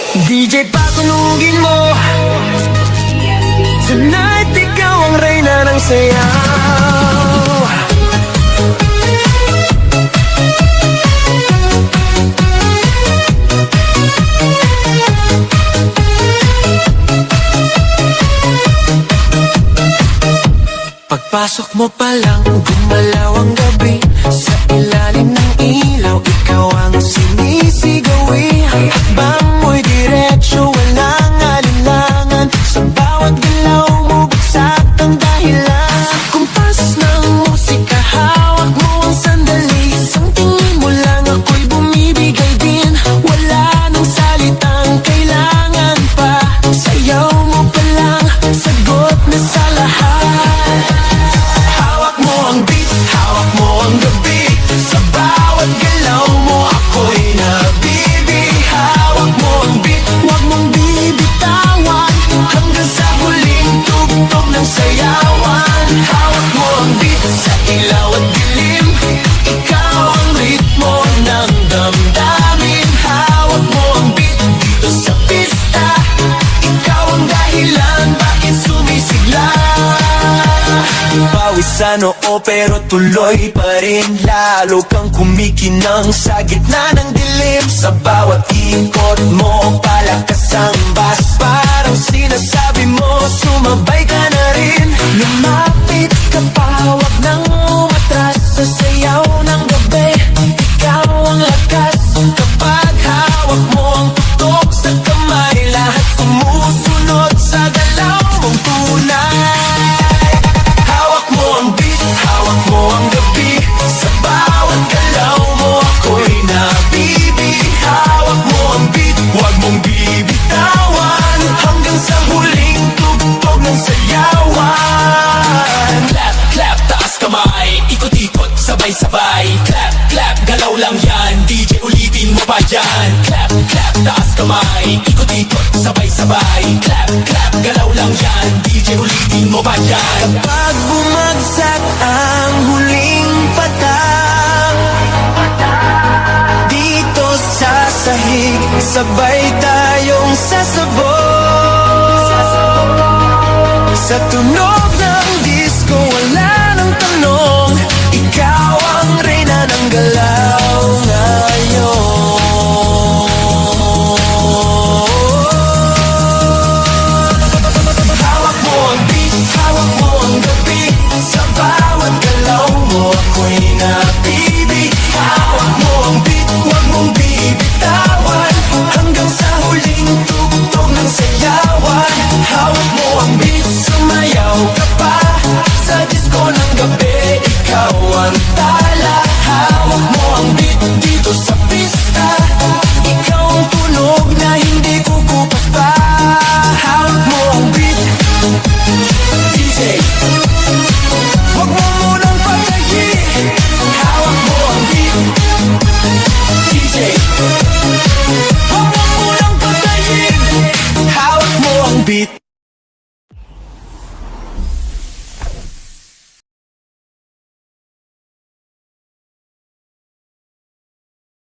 DJ patunugin mo, tonight ikaw ang reyna ng sayaw. Pagpasok mo pa lang, gumalaw ang gabi. Sa ilalim ng ilaw, ikaw ang sinisigawi. Ang hakbang mo'y diretsyo, walang alinlangan. Sa bawat galaw mo, bagsak ang dahilan. Sa kumpas ng musika, hawak mo ang sandali. Isang tingin mo lang, ako'y bumibigay din. Wala nang salitang kailangan pa. Sayaw mo pa lang, sagot na sa lahat. Hawak mo ang beat, hawak mo ang gabi. Sa bawat galaw mo, ako'y nabibi. Hawak mo ang beat, huwag mong bibitawan. Hanggang sa huling tugtog ng sayawan. Hawak mo ang beat, sa ilaw at dilim. Ikaw ang ritmo ng damdamin. Hawak mo ang beat, dito sa pista. Ikaw ang dahilan, bakit sumisigla. Pawisan oo pero tuloy pa rin. Lalo kang kumikinang sa gitna ng dilim. Sa bawat ikot mo, palakas ang bass. Parang sinasabi mo, sumabay ka na rin. Lumapit ka pa, huwag nang umatras. Sa sayaw ng gabi, ikaw ang lakas. Kapag hawak mo ang tutok sa kamay, lahat sumusunod sa galaw mong tunay. Hawak mo ang beat, hawak mo ang gabi. Sa bawat galaw mo, ako'y nabibi. Hawak mo ang beat, huwag mong bibitawan. Hanggang sa huling tugtog ng sayawan. Clap, clap, taas kamay. Ikot-ikot, sabay-sabay. Clap, clap, galaw lang yan. DJ ulitin mo pa yan. Clap, clap, taas kamay. Ikot-ikot, sabay-sabay. Clap, clap, galaw lang yan. DJ ulitin mo pa yan. Pag bumagsak ang huling patak, dito sa sahig, sabay tayong sasabog. Sa tunog ng disco, wala nang tanong. Ikaw ang reyna ng galaw ngayon. Hawak mo ang beat, hawak mo ang gabi. Sa bawat galaw mo, ako'y nabibi. Hawak mo ang beat, huwag mong bibitawan. Hanggang sa huling tugtog ng sayawan. Hawak mo ang beat, sumayaw ka pa. Sa disco ng gabi, ikaw ang tala. Hawak mo ang beat, dito sa pista. Ikaw ang tunog na hindi kukupas pa. Hawak mo ang beat, DJ